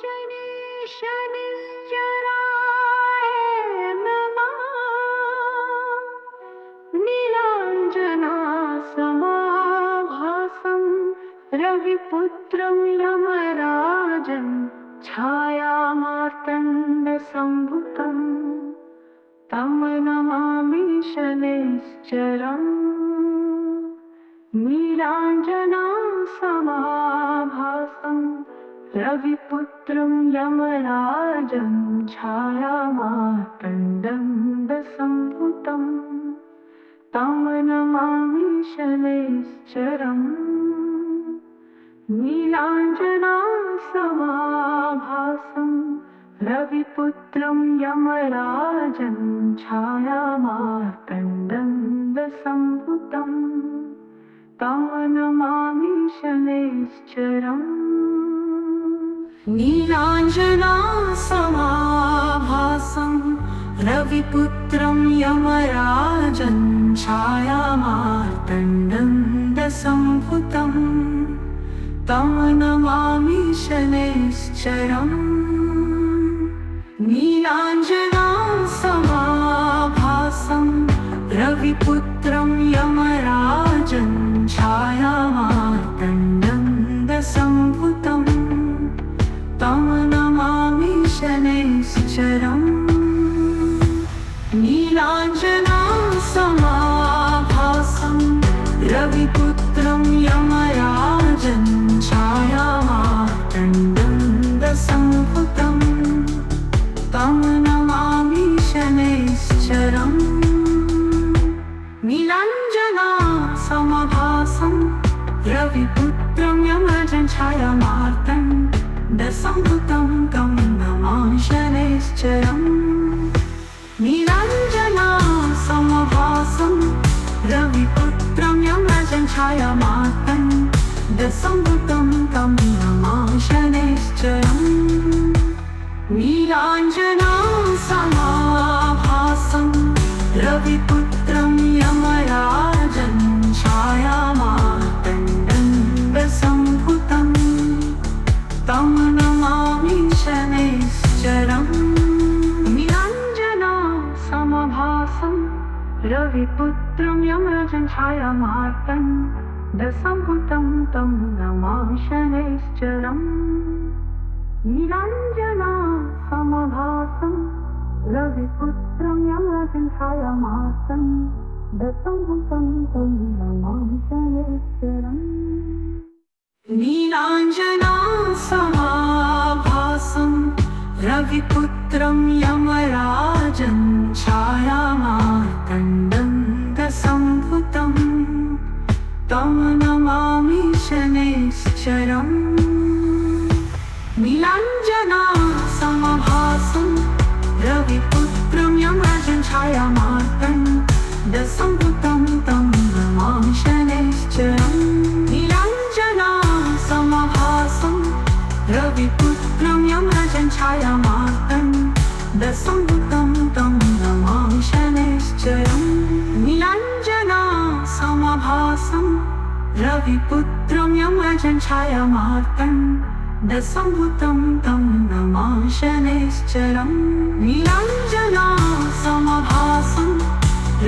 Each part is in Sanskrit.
शनैश्चराय नमः। नीलाञ्जनासमाभासं रविपुत्रं यमराजं छायामार्तण्डसम्भुतं तं नमामि शनैश्चरम्। नीलाञ्जनासमाभासं रविपुत्रं यमराजं छायामार्तण्डसम्भुतं तं नमामि शनैश्चरम्। नीलाञ्जनासमाभासं रविपुत्रं यमराजं छायामार्तण्डसम्भुतं तं नमामि शनैश्चरम्। नीलाञ्जनासमाभासं रविपुत्रं यमराजं छायामार्तण्डसम्भुतं तं नमामि शनैश्चरम्। नीलाञ्जनासमाभासं रविपुत्रं यमराजं छायामार्तण्डसम्भुतं तं नमामि शनैश्चरम्। नीलाञ्जनासमाभासं रविपुत्रं यमराजं छायामार्तण्डसम्भुतं तं नमामि शनैश्चरम्। नीलाञ्जनासमाभासं रविपुत्रं यमराजं छायामार्तण्डसम्भुतं तं नमामि शनैश्चरम्। नीलाञ्जनासमाभासं रविपुत्रं यमराजं छायामार्तण्डसम्भुतं तं नमामि शनैश्चरम्। नीलाञ्जनासमाभासं रविपुत्रं यमराजं छायामार्तण्डसम्भुतं तं नमामि शनैश्चरम्। नीलाञ्जनासमाभासं रविपुत्रं यमराजं छायामार्तण्डसम्भुतं तं नमामि शनैश्चरम्। नीलाञ्जनासमाभासं रविपुत्रं यमराजं छायामार्तण्डसम्भुतं तं नमामि शनैश्चरम्। नीलाञ्जनासमाभासं रविपुत्रं यमराजं छायामार्तण्डसम्भुतं तं नमामि शनैश्चरम्। नीलाञ्जनासमाभासं रविपुत्रं यमराजं छायामार्तण्डसम्भुतं तं नमामि शनैश्चरम्। नीलाञ्जनासमाभासं रविपुत्रं यमराजं छायामार्तण्डसम्भुतं तं नमामि शनैश्चरम्। नीलाञ्जनासमाभासं रविपुत्रं यमराजं छायामार्तण्डसम्भुतं तं नमामि शनैश्चरम्। नीलाञ्जनासमाभासं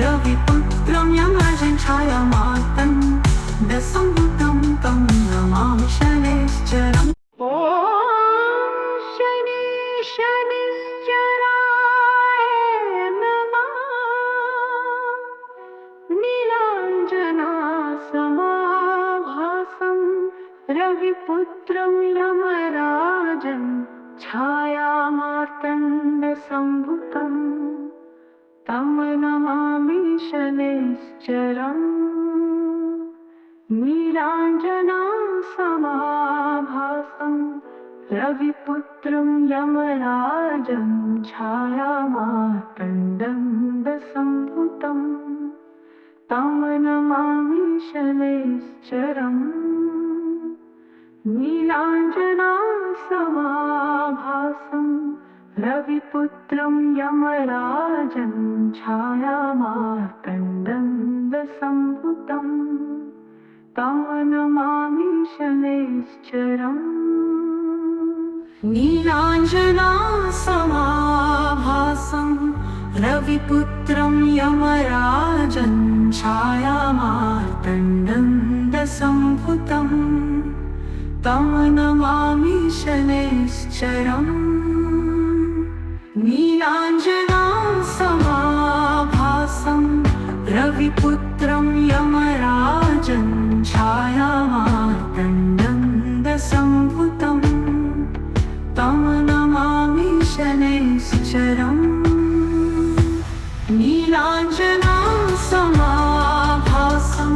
रविपुत्रं यमराजं छायामार्तण्डसम्भुतं तं नमामि शनैश्चरम्। ॐ शनैश्चराय नमः। नीलाञ्जनासमाभासं रविपुत्रं यमराजं छायामार्तण्डसम्भुतं तं नमामि शनैश्चरम्। नीलाञ्जनासमाभासं रविपुत्रं यमराजं छायामार्तण्डसम्भुतं तं नमामि शनैश्चरम्। नीलाञ्जनासमाभासं रविपुत्रं यमराजं छायामार्तण्डसम्भुतं तं नमामि शनैश्चरम्। नीलाञ्जनासमाभासं रविपुत्रं यमराजं छायामार्तण्डं दशम्भुतं तं नमामि शनैश्चरम् नीलाञ्जनासमाभासं रविपुत्रं यमराजं छायामार्तण्डं दशम्भुतं तं नमामि शनैश्चरम् नीलाञ्जनासमाभासं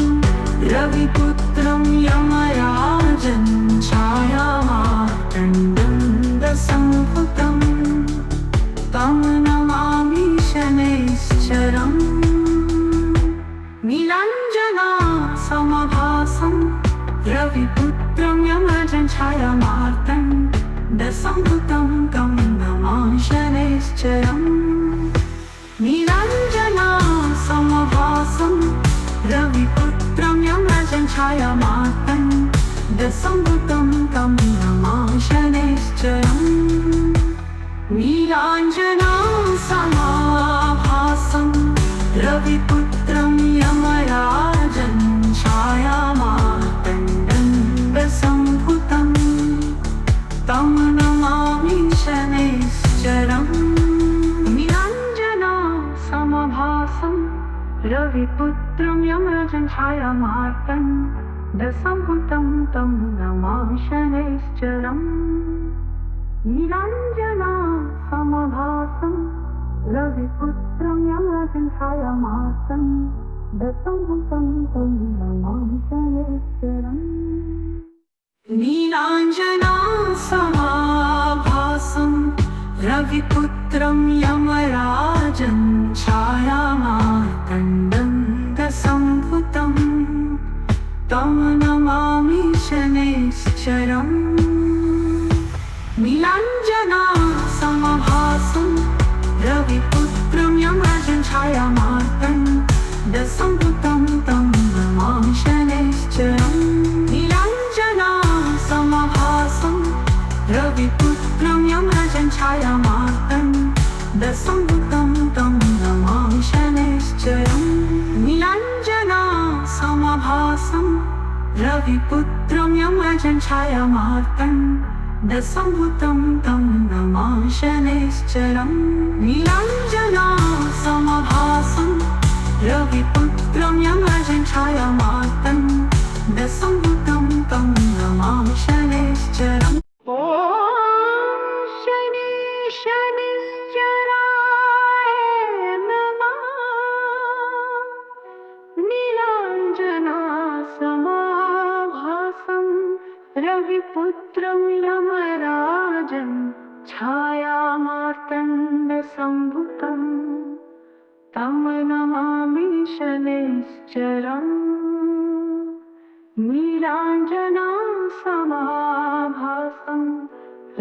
रविपुत्रं यमराजं छायामार्तण्डं दशम्भुतं तं नमामि शनैश्चरम् नीलाञ्जनासमाभासं रविपुत्रं यमराजं छायामार्तण्डं दशम्भुतं तं नमामि शनैश्चरम् नीलाञ्जनासमाभासं रविपुत्रं यमराजं छायामार्तण्डं दशम्भुतं तं नमामि शनैश्चरम् नीलाञ्जनासमाभासं रविपुत्रं यमराजं छायामार्तण्डं दशम्भुतं तं नमामि शनैश्चरम् नीलाञ्जनासमाभासं रविपुत्रं यमराजं छायामार्तण्डं दशम्भुतं तं नमामि शनैश्चरम् नीलाञ्जनासमाभासं रविपुत्रं यमराजं छायामार्तण्डं दशम्भुतं तं नमामि शनैश्चरम् नीलाञ्जनासमाभासं रविपुत्रं यमराजं छायामार्तण्डं दशम्भुतं तं नमामि शनैश्चरम् नीलाञ्जनासमाभासं रविपुत्रं यमराजं छायामार्तण्डं दशम्भुतं तं नमामि शनैश्चरम् नीलाञ्जनासमाभासं रविपुत्रं यमराजं छायामार्तण्डं दशम्भुतं तं नमामि शनैश्चरम् नीलाञ्जनासमाभासं रविपुत्रं यमराजं छायामार्तण्डं दशम्भुतं तं नमामि शनैश्चरम् नीलाञ्जनासमाभासं रविपुत्रं यमराजं छायामार्तण्डं दशम्भुतं तं नमामि शनैश्चरम् ॐ शनैश्चराय नमः नीलाञ्जनासमाभासं रविपुत्रं यमराजं छायामार्तण्डं दशम्भुतं तं नमामि शनैश्चरम् नीलाञ्जनासमाभासं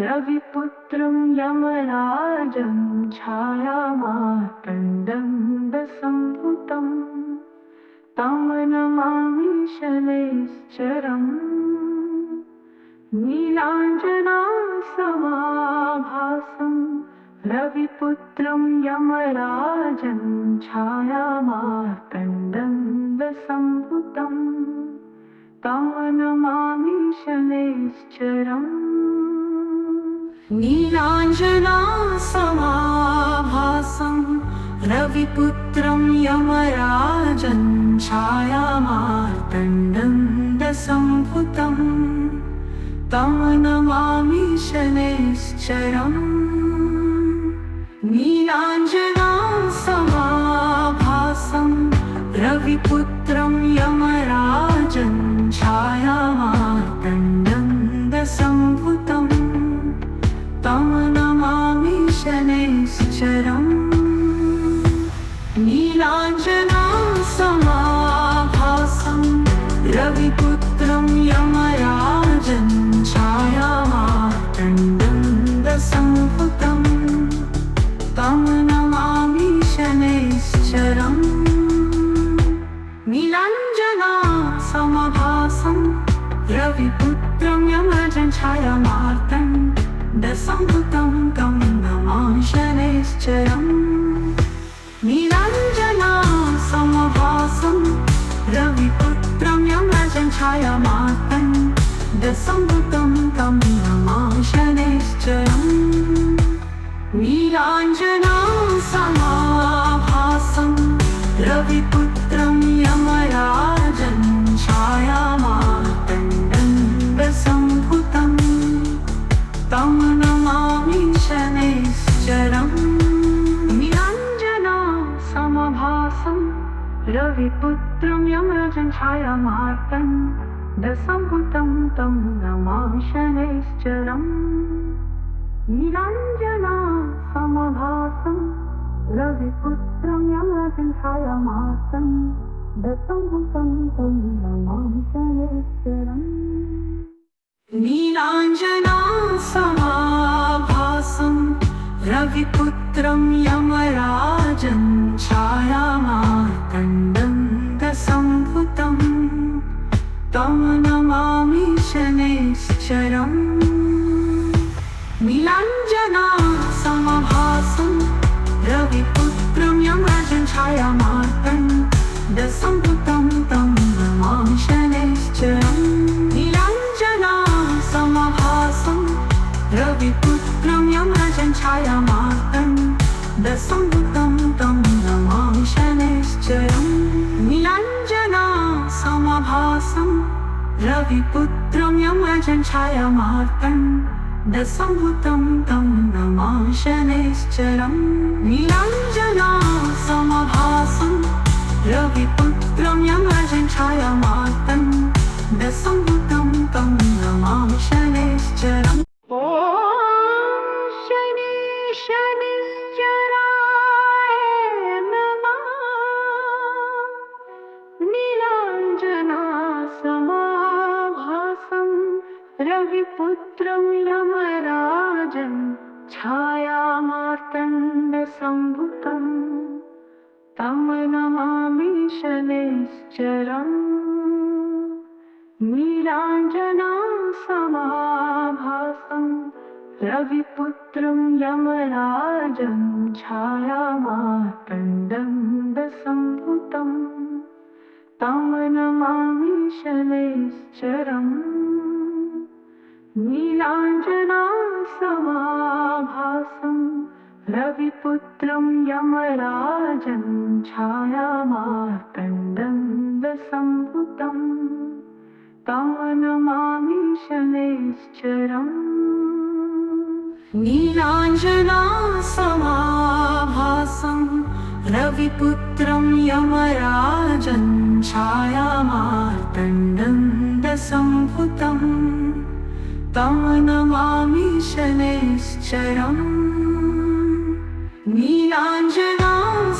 रविपुत्रं यमराजं छायामार्तण्डं दशम्भुतं तं नमामि शनैश्चरम् नीलाञ्जनासमाभासं रविपुत्रं यमराजं छायामार्तण्डं दशम्भुतं तं नमामि शनैश्चरम् नीलाञ्जनासमाभासं रविपुत्रं यमराजं छायामार्तण्डं दशम्भुतं तं नमामि शनैश्चरम् नीलाञ्जनासमाभासं रविपुत्रं यमराजं छायामार्तण्डं दशम्भुतं तं नमामि शनैश्चरम् नीलाञ्जनासमाभासं रविपुत्रं यमराजं छायामार्तण्डं दशम्भुतं तं नमामि शनैश्चरम् नीलाञ्जनासमाभासं रविपुत्रं यमराजं छायामार्तण्डं दशम्भुतं तं नमामि शनैश्चरम् नीलाञ्जना समभासं रविपुत्रं यमराजं छायामार्तण्डं दशम्भुतं तं नमामि शनैश्चरम् नीलाञ्जना समाभासं रविपुत्रं यमराजं छायामार्तण्डं दशम्भुतं तं नमामि शनैश्चरम् नीलाञ्जना समभासं रविपुत्रं यमराजं छायामार्तण्डं दशम्भुतं तं नमामि शनैश्चरम् नीलाञ्जना समभासं रविपुत्रं यमराजं छायामार्तण्डं दशम्भुतं तं नमामि शनैश्चरम् नीलाञ्जना समाभासं रविपुत्रं यमराजं छायामार्तण्डं दशम्भुतं तं नमामि शनैश्चरम् नीलाञ्जना समभासं रविपुत्रं यमराजं छायामार्तण्डं दशम्भुतं तं नमामि शनैश्चरम् नीलाञ्जना समभासं रविपुत्रं यमराजं छायामार्तण्डं दशम्भुतं तं नमामि शनैश्चरम् नीलाञ्जना समभासं रविपुत्रं यमराजं छायामार्तण्डं दशम्भुतं तं नमामि शनैश्चरम् नीलाञ्जना समभासं रविपुत्रं यमराजं छायामार्तण्डं दशम्भुतं तं नमामि शनैश्चरम् ॐ शनि शनैश्चराय नमः नीलाञ्जना समाभासं रविपुत्रं यमराजं छायामार्तण्डं दशम्भुतं तं नमामि शनैश्चरम् नीलाञ्जना समाभासं रविपुत्रं यमराजं छायामार्तण्डं दशम्भुतं तं नमामि शनैश्चरम् नीलाञ्जना समाभासं रविपुत्रं यमराजं छायामार्तण्डं दशम्भुतं तं नमामि शनैश्चरम् नीलाञ्जना समाभासं रविपुत्रं यमराजं छायामार्तण्डं दशम्भुतं तं नमामि शनैश्चरम् नीलाञ्जना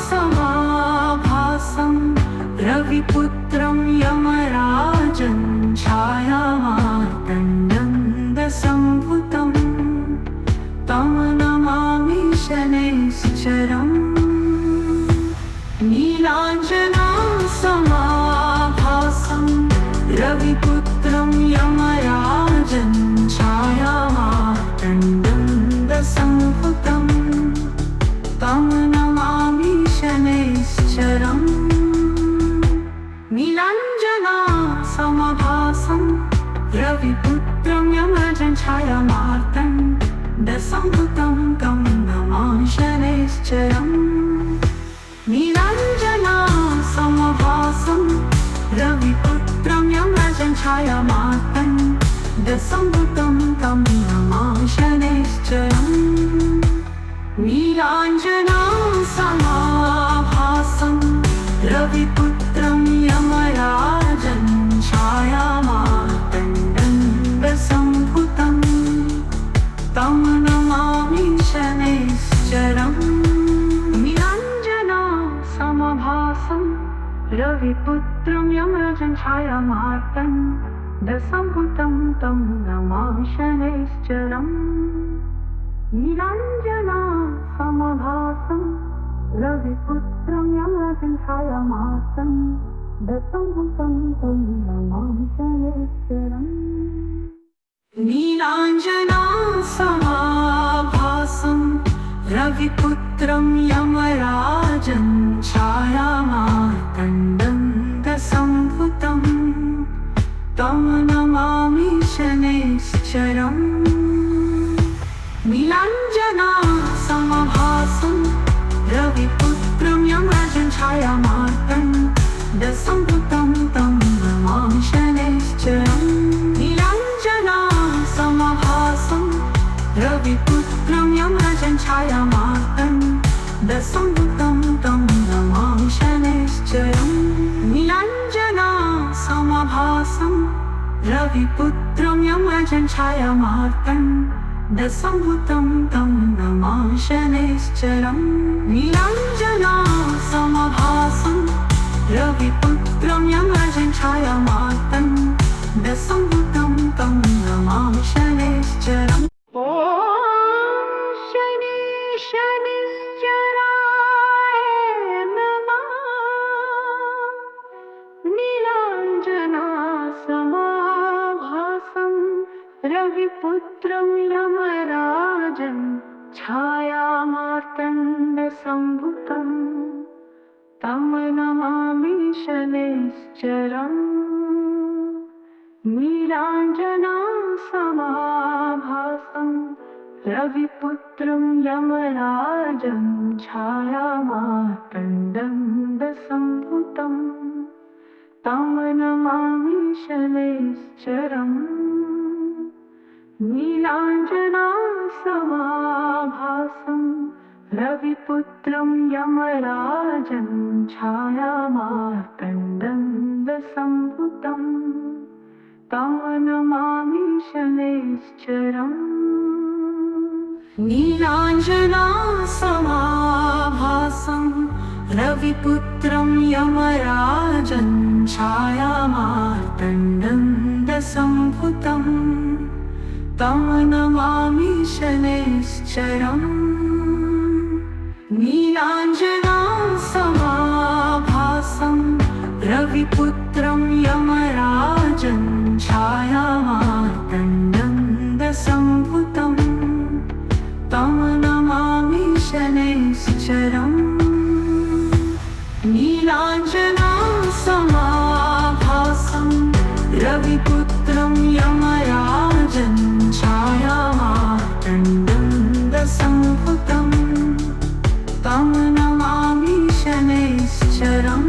समाभासं रविपुत्रं यमराजं छायामार्तण्डं दशम्भुतं तं नमामि शनैश्चरम् नीलाञ्जना समाभासं रविपुत्रं यमराजं छायामार्तण्डं दशम्भुतं तं नमामि शनैश्चरम् नीलाञ्जना समभासं रविपुत्रं यमराजं छायामार्तण्डं दशम्भुतं तं नमामि शनैश्चरम् नीलाञ्जना समभासं रविपुत्रं यमराजं छायामार्तण्डं दशम्भुतं तं नमामि शनैश्चरम् नीलाञ्जना समाभासं रविपुत्रं यमराजं छायामार्तण्डं दशम्भुतं तं नमामि शनैश्चरम् नीलाञ्जना समभासं रविपुत्रं यमराजं छायामार्तण्डं दशम्भुतं तं नमामि शनैश्चरम् नीलाञ्जना समभासं रविपुत्रं यमराजं छायामार्तण्डं दशम्भुतं तं नमामि शनैश्चरम् नीलाञ्जना रविपुत्रं यमराजं छायामार्तण्डं दशम्भुतं तं नमामि शनैश्चरम् नीलाञ्जनासमभासं रविपुत्रं यमराजं छायामार्तण्डं दशम्भुतं तं नमामि शनैश्चरम् नीलाञ्जनासमभासं रविपुत्रं यमराजं छायामार्तण्डं दशम्भुतं तं नमामि शनैश्चरम् नीलाञ्जनासमभासं रविपुत्रं यमराजं छायामार्तण्डं दशम्भुतं तं नमामि शनैश्चरम् नीलाञ्जनासमभासं रविपुत्रं यमराजं छायामार्तण्डं दशम्भुतं तं नमामि शनैश्चरम् ॐ शनैश्चराय नमः नीलाञ्जनासमभासं रविपुत्रं यमराजं छायामार्तण्डं दशम्भुतं तं नमामि शनैश्चरम् नीलाञ्जनासमभासं रविपुत्रं यमराजं छायामार्तण्डं दशम्भुतं तं नमामि शनैश्चरम् नीलाञ्जनासमभासं रविपुत्रं यमराजं छायामार्तण्डं दशम्भुतं तं नमामि शनैश्चरम् नीलाञ्जनासमभासं रविपुत्रं यमराजं छायामार्तण्डं दशम्भुतं तं नमामि शनैश्चरम् नीलाञ्जनासमभासं रविपुत्रं यमराजं छायामार्तण्डं दशम्भुतं तं नमामि शनैश्चरम् नीलाञ्जनासमभासं रविपुत्रं यमराजं छायामार्तण्डं दशम्भुतं तं नमामि शनैश्चरम्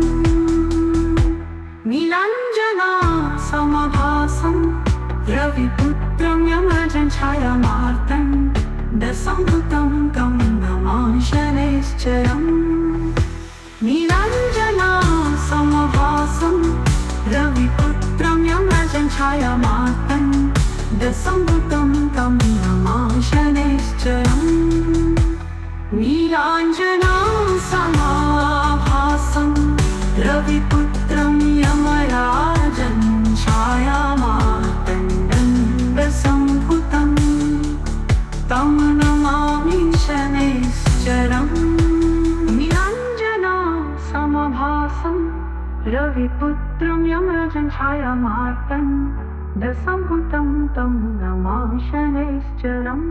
नीलाञ्जनासमभासं रविपुत्रं यमराजं छायामार्तण्डं दशम्भुतं तं नमामि शनैश्चरम् नीलाञ्जनासमभासं रविपुत्रं यमराजं छायामार्तण्डं दशम्भुतं तं नमामि शनैश्चरम् नीलाञ्जनासमभासं रविपुत्रं यमराजं छायामार्तण्डं दशम्भुतं तं नमामि शनैश्चरम् नीलाञ्जनासमभासं रविपुत्रं यमराजं छायामार्तण्डं दशम्भुतं तं नमामि शनैश्चरम्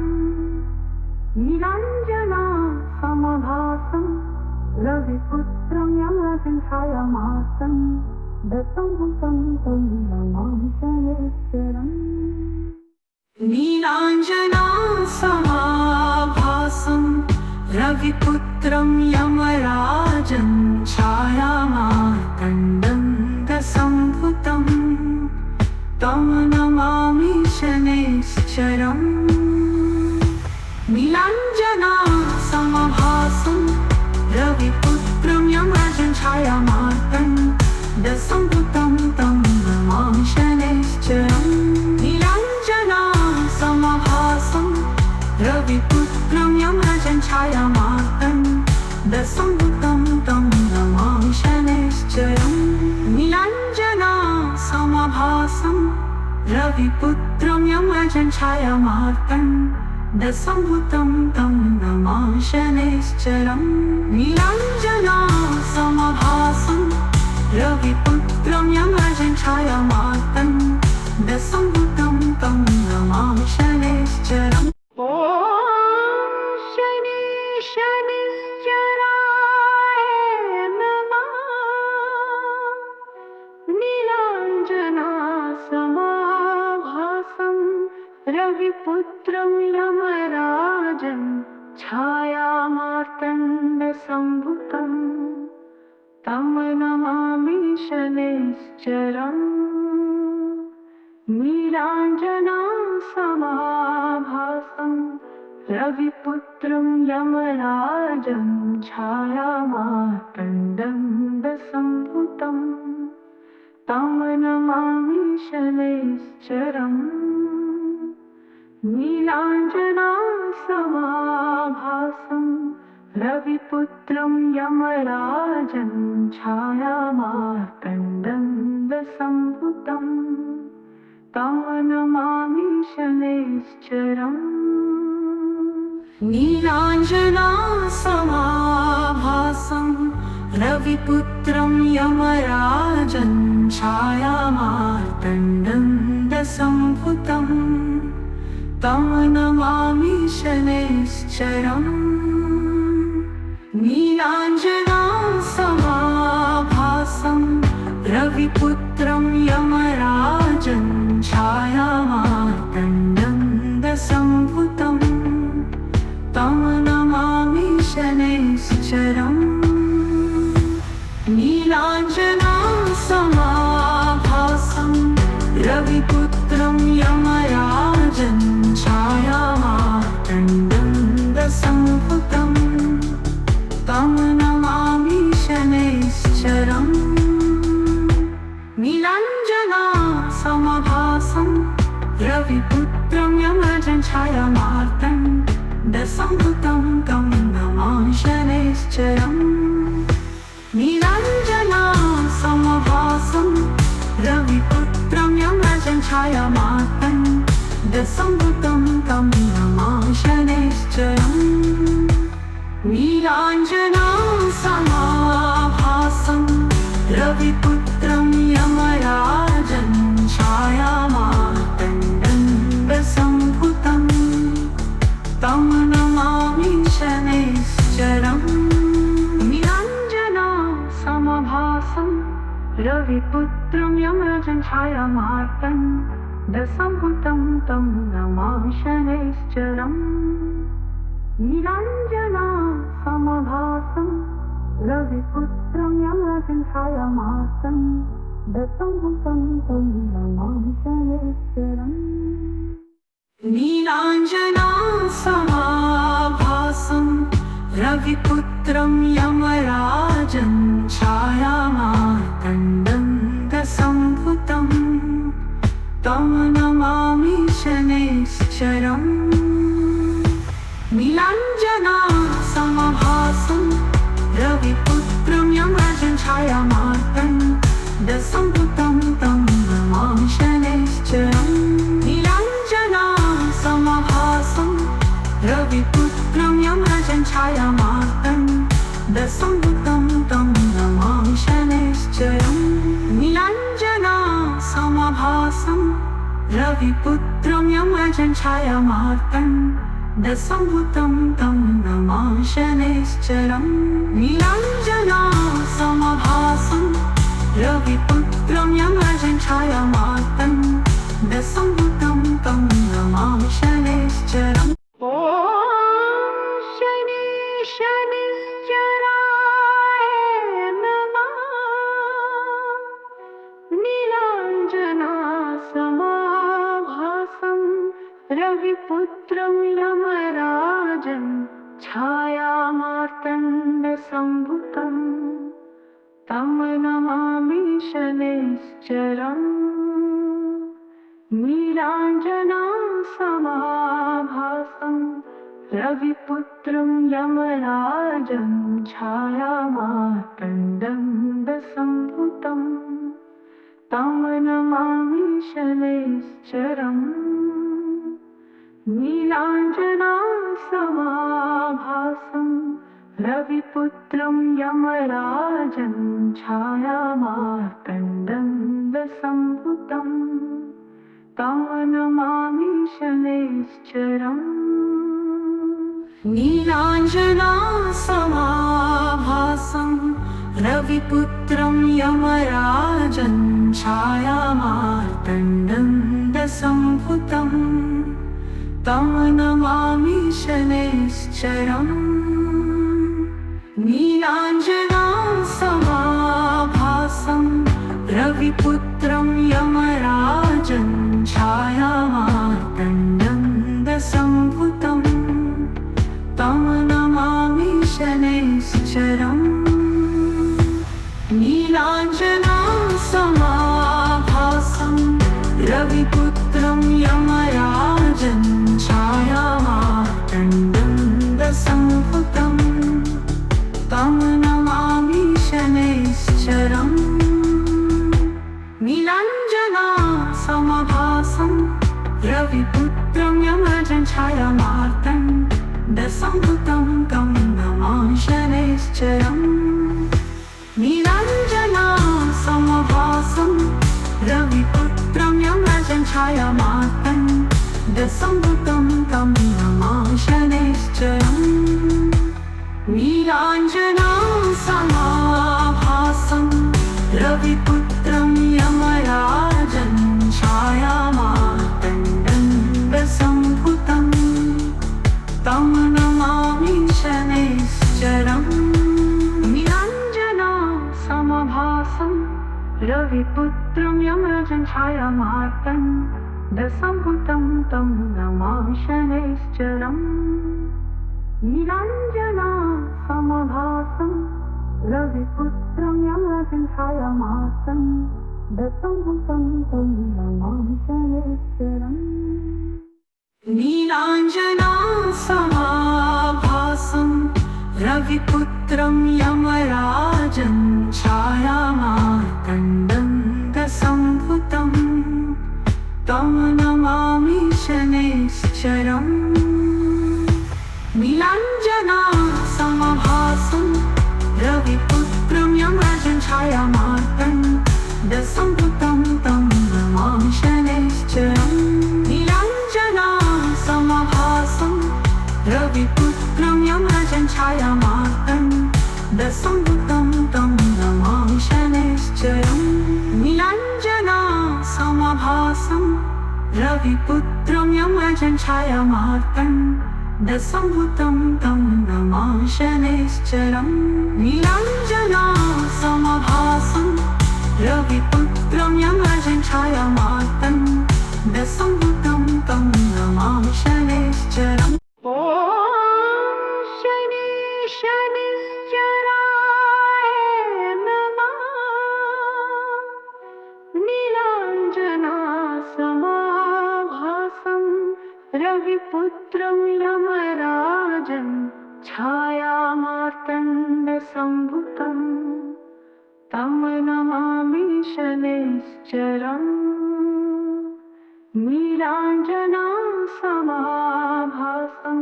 नीलाञ्जनासमभासं रविपुत्रं यमराजं छायामार्तण्डं दशम्भुतं तं नमामि शनैश्चरम् नीलाञ्जनासमभासं रविपुत्रं यमराजं छायामार्तण्डं दशम्भुतं तं नमामि शनैश्चरम् नीलाञ्जनासमभासं रविपुत्रं यमराजं छायामार्तण्डं दशम्भुतं तं नमामि शनैश्चरम् नीलाञ्जनासमभासं रविपुत्रं यमराजं छायामार्तण्डं दशम्भुतं तं नमामि शनैश्चरम् नीलाञ्जनासमभासं रविपुत्रं यमराजं छायामार्तण्डं दशम्भुतं तं नमामि शनैश्चरम् नीलाञ्जनासमभासं रविपुत्रं यमराजं छायामार्तण्डं दशम्भुतं तं नमामि शनैश्चरम् ॐ शनैश्चराय रविपुत्रं यमराजं छायामार्तण्डसम्भुतं तं नमामि शनैश्चरम् नीलाञ्जनासमाभासं रविपुत्रं यमराजं छायामार्तण्डसम्भुतं तं नमामि शनैश्चरम् नीलाञ्जनासमाभासं रविपुत्रं यमराजं छायामार्तण्डसम्भुतं तं नमामि शनैश्चरम् नीलाञ्जनासमाभासं रविपुत्रं यमराजं छायामार्तण्डसम्भुतं तं नमामि शनैश्चरम् नीलाञ्जनासमाभासं रविपुत्रं यमराजं छायामार्तण्डसम्भुतं तं नमामि शनैश्चरम् नीलाञ्जनासमाभासं रविपुत्रं यमराजं छायामार्तण्डसम्भुतं तं नमामि शनैश्चरम् नीलाञ्जनासमाभासं रविपुत्रं यमराजं छायामार्तण्डसम्भुतं तं नमामि शनैश्चरम् नीलाञ्जनासमाभासं रविपुत्रं यमराजं छायामार्तण्डसम्भुतं तं नमामि शनैश्चरम् नीलाञ्जनासमाभासं रविपुत्रं यमराजं छायामार्तण्डसम्भुतं तं नमामि शनैश्चरम् नीलाञ्जनासमाभासं रविपुत्रं यमराजं छायामार्तण्डसम्भुतं तं नमामि शनैश्चरम् नीलाञ्जनासमाभासं रविपुत्रं यमराजं छायामार्तण्डसम्भुतं तं नमामि शनैश्चरम् नीलाञ्जनासमाभासं रविपुत्रं यमराजं छायामार्तण्डसम्भुतं तं नमामि शनैश्चरम् नीलाञ्जनासमाभासं रविपुत्रं यमराजं छायामार्तण्डसम्भुतं तं नमामि शनैश्चरम् नीलाञ्जनासमाभासं रविपुत्रं यमराजं छायामार्तण्डसम्भुतं तं नमामि शनैश्चरम् नीलाञ्जनासमाभासं रविपुत्रं यमराजं छायामार्तण्डसम्भुतं तं नमामि शनैश्चरम् नीलाञ्जनासमाभासं रविपुत्रं यमराजं छायामार्तण्डसम्भुतं तं नमामि शनैश्चरम् ॐ शनि शनैश्चराय नमः नीलाञ्जनासमाभासं रविपुत्रं यमराजं छायामार्तण्डसम्भुतं तं नमामि शनैश्चरम् नीलाञ्जनासमाभासं रविपुत्रं यमराजं छायामार्तण्डसम्भुतं तं नमामि शनैश्चरम् नीलाञ्जनासमाभासं रविपुत्रं यमराजं छायामार्तण्डसम्भुतं तं नमामि शनैश्चरम् नीलाञ्जनासमाभासं रविपुत्रं यमराजं छायामार्तण्डसम्भुतं तं नमामि शनैश्चरम् नीलाञ्जनासमाभासं रविपुत्रं यमराजं छायामार्तण्डं दशम्भुतं तं नमामि शनैश्चरम् नीलाञ्जनासमाभासं रविपुत्रं यमराजं छायामार्तण्डं दशम्भुतं तं नमामि शनैश्चरम् नीलाञ्जनासमाभासं रविपुत्रं यमराजं छायामार्तं दशम्भुतं तं नमामि शनैश्चरम् नीलाञ्जनासमाभासं रविपुत्रं यमराजं छायामार्तं दशम्भुतं तं नमामि शनैश्चरम् नीलाञ्जनासमाभासं रविपुत्रं यमराजं छायामार्तण्डं दशम्भुतं तं नमामि शनैश्चरम् नीलाञ्जनासमाभासं रविपुत्रं यमराजं छायामार्तं दशम्भुतं तं नमामि शनैश्चरम् नीलाञ्जनासमाभासं रविपुत्रं यमराजं छायामार्तं दशम्भुतं तं नमामि शनैश्चरम् नीलाञ्जनासमाभासं रविपुत्रं यमराजं छायामार्तण्डं दशम्भुतं तं नमामि शनैश्चरम् नीलाञ्जनासमाभासं रविपुत्रं यमराजं छायामार्तं दशम्भुतं तं नमामि शनैश्चरम् नीलाञ्जनासमाभासं रविपुत्रं यमराजं छायामार्तं दशम्भुतं तं नमामि शनैश्चरम् नीलाञ्जनासमाभासं रविपुत्रं यमराजं छायामार्तं दशम्भुतं तं नमामि शनैश्चरम् नीलाञ्जनासमाभासं रविपुत्रं यमराजं छायामार्तं दशम्भुतं तं नमामि शनैश्चरम् ॐ शनैश्चराय नमः नीलाञ्जनासमाभासं रविपुत्रं यमराजं छायामार्तं दशम्भुतं तं नमामि शनैश्चरम् नीलाञ्जनासमाभासं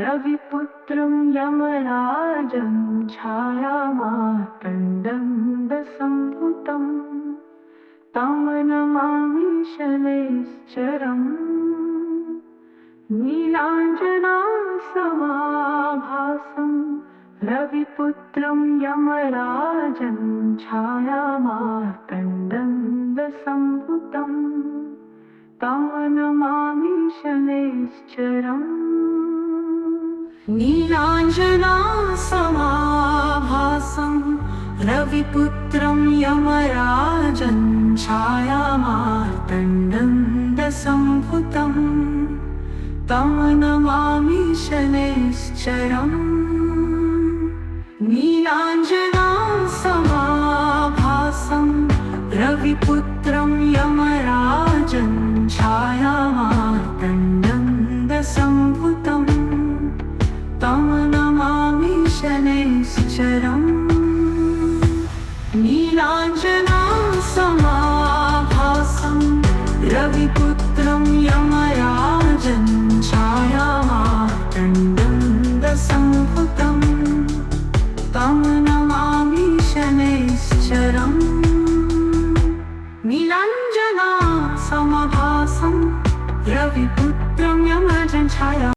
रविपुत्रं यमराजं छायामार्तण्डं दशम्भुतं तं नमामि शनैश्चरम् नीलाञ्जनासमाभासं रविपुत्रं यमराजं छायामार्तण्डं दशम्भुतं तं नमामि शनैश्चरम् नीलाञ्जनासमाभासं रविपुत्रं यमराजं छायामार्तण्डं दशम्भुतं तं नमामि शनैश्चरम् नीलाञ्जनासमाभासं रविपुत्रं